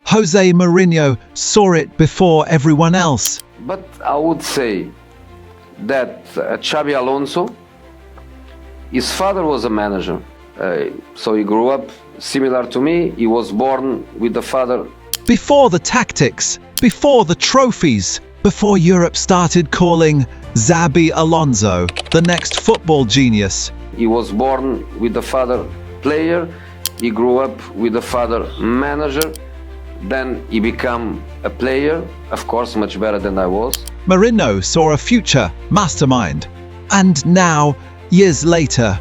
José Mourinho saw it before everyone else. But I would say that Xabi Alonso, his father was a manager. So he grew up similar to me. He was born with the father. Before the tactics, before the trophies, before Europe started calling Xabi Alonso the next football genius. He was born with the father player. He grew up with the father manager. Then he became a player, of course, much better than I was. Mourinho saw a future mastermind. And now, years later,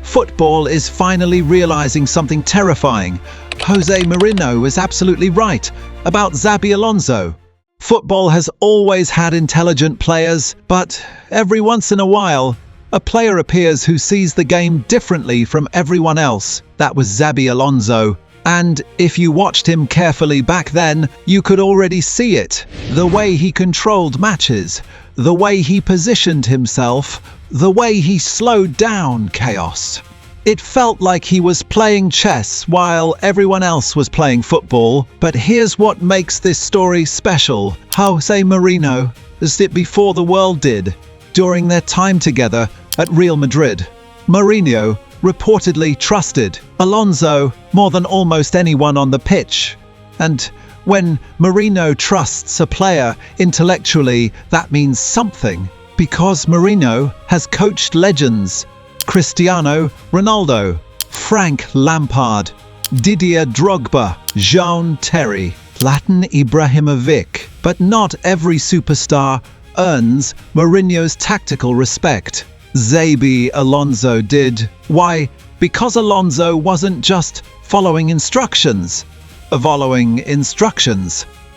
football is finally realizing something terrifying. José Mourinho was absolutely right about Xabi Alonso. Football has always had intelligent players, but every once in a while, a player appears who sees the game differently from everyone else. That was Xabi Alonso. And if you watched him carefully back then, you could already see it. The way he controlled matches, the way he positioned himself, the way he slowed down chaos. It felt like he was playing chess while everyone else was playing football. But here's what makes this story special. José Mourinho did it before the world did. During their time together at Real Madrid, Mourinho reportedly trusted Alonso more than almost anyone on the pitch. And when Mourinho trusts a player intellectually, that means something, because Mourinho has coached legends: Cristiano Ronaldo, Frank Lampard, Didier Drogba, Jean Terry, Zlatan Ibrahimovic. But not every superstar earns Mourinho's tactical respect. Xabi Alonso did. Why? Because Alonso wasn't just following instructions.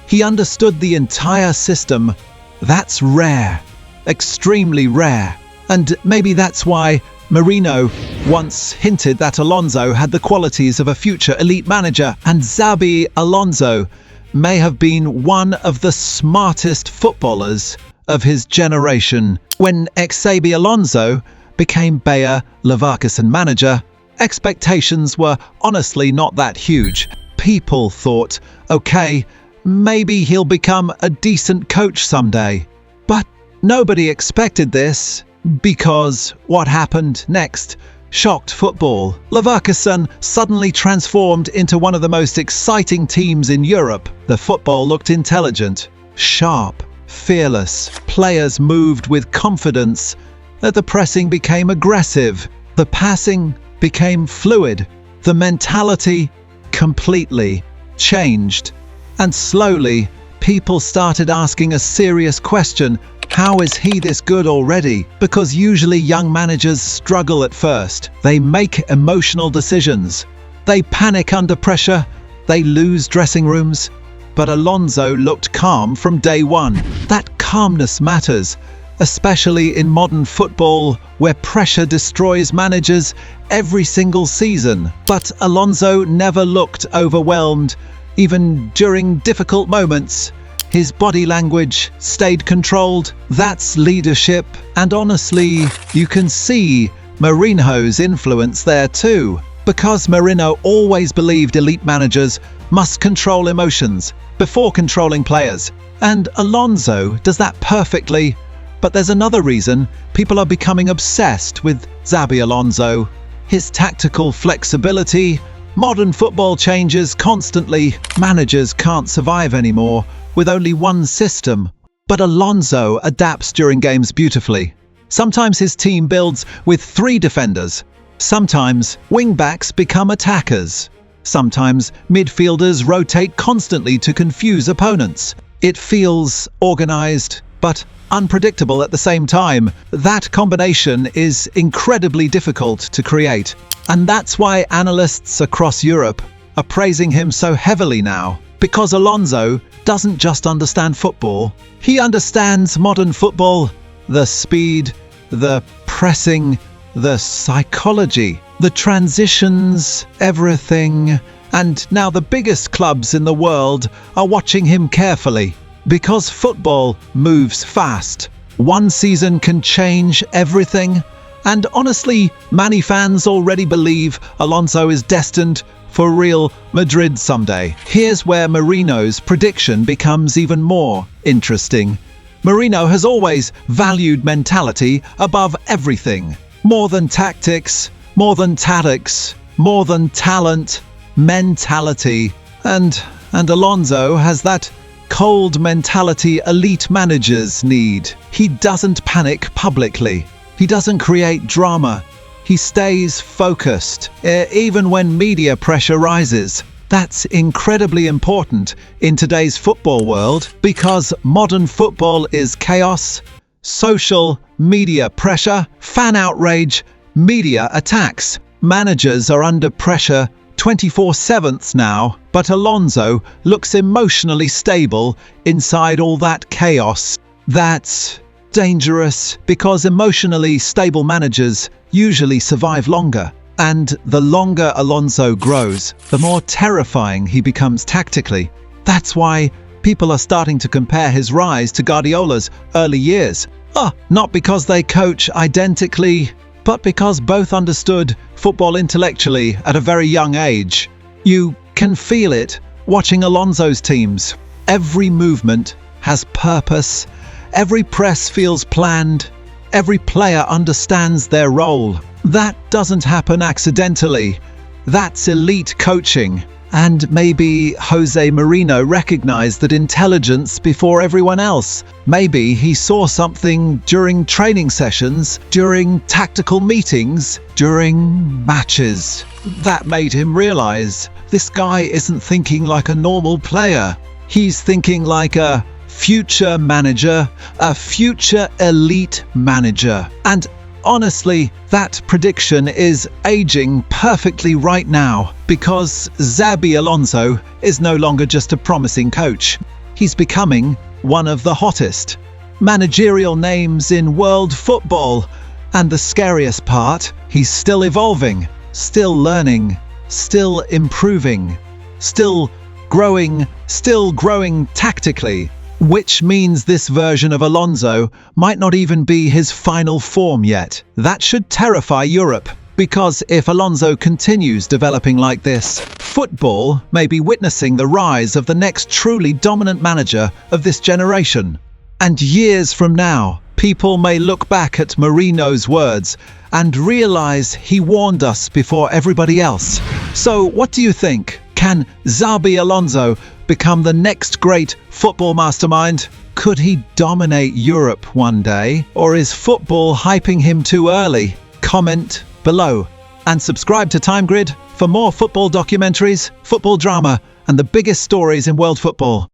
He understood the entire system. That's rare. Extremely rare. And maybe that's why Mourinho once hinted that Alonso had the qualities of a future elite manager. And Xabi Alonso may have been one of the smartest footballers of his generation. When Xabi Alonso became Bayer Leverkusen manager, expectations were honestly not that huge. People thought, okay, maybe he'll become a decent coach someday. But nobody expected this, because what happened next shocked football. Leverkusen suddenly transformed into one of the most exciting teams in Europe. The football looked intelligent, sharp, fearless. Players moved with confidence. The pressing became aggressive. The passing became fluid. The mentality completely changed. And slowly, people started asking a serious question: how is he this good already? Because usually young managers struggle at first. They make emotional decisions. They panic under pressure. They lose dressing rooms. But Alonso looked calm from day one. That calmness matters, especially in modern football, where pressure destroys managers every single season. But Alonso never looked overwhelmed, even during difficult moments. His body language stayed controlled. That's leadership. And honestly, you can see Mourinho's influence there too. Because Mourinho always believed elite managers must control emotions before controlling players. And Alonso does that perfectly. But there's another reason people are becoming obsessed with Xabi Alonso. His tactical flexibility. Modern football changes constantly. Managers can't survive anymore with only one system. But Alonso adapts during games beautifully. Sometimes his team builds with 3 defenders. Sometimes wing-backs become attackers. Sometimes midfielders rotate constantly to confuse opponents. It feels organized, but unpredictable at the same time. That combination is incredibly difficult to create. And that's why analysts across Europe are praising him so heavily now. Because Alonso doesn't just understand football, he understands modern football. The speed, the pressing, the psychology, the transitions, everything. And now the biggest clubs in the world are watching him carefully. Because football moves fast. One season can change everything. And honestly, many fans already believe Alonso is destined for Real Madrid someday. Here's where Mourinho's prediction becomes even more interesting. Mourinho has always valued mentality above everything. More than tactics, more than tactics, more than talent, mentality. And Alonso has that cold mentality elite managers need. He doesn't panic publicly. He doesn't create drama. He stays focused, even when media pressure rises. That's incredibly important in today's football world because modern football is chaos, social media pressure, fan outrage, media attacks. Managers are under pressure 24/7 now, but Alonso looks emotionally stable inside all that chaos. That's dangerous because emotionally stable managers usually survive longer. And the longer Alonso grows, the more terrifying he becomes tactically. That's why people are starting to compare his rise to Guardiola's early years. Not because they coach identically, but because both understood football intellectually at a very young age. You can feel it watching Alonso's teams. Every movement has purpose. Every press feels planned. Every player understands their role. That doesn't happen accidentally. That's elite coaching. And maybe José Mourinho recognized that intelligence before everyone else. Maybe he saw something during training sessions, during tactical meetings, during matches. That made him realize this guy isn't thinking like a normal player. He's thinking like a future manager, a future elite manager. And honestly, that prediction is aging perfectly right now because Xabi Alonso is no longer just a promising coach. He's becoming one of the hottest managerial names in world football. And the scariest part, he's still evolving, still learning, still improving, still growing tactically. Which means this version of Alonso might not even be his final form yet. That should terrify Europe, because if Alonso continues developing like this, football may be witnessing the rise of the next truly dominant manager of this generation. And years from now, people may look back at Mourinho's words and realize he warned us before everybody else. So what do you think? Can Xabi Alonso become the next great football mastermind? Could he dominate Europe one day? Or is football hyping him too early? Comment below and subscribe to Time Grid for more football documentaries, football drama, and the biggest stories in world football.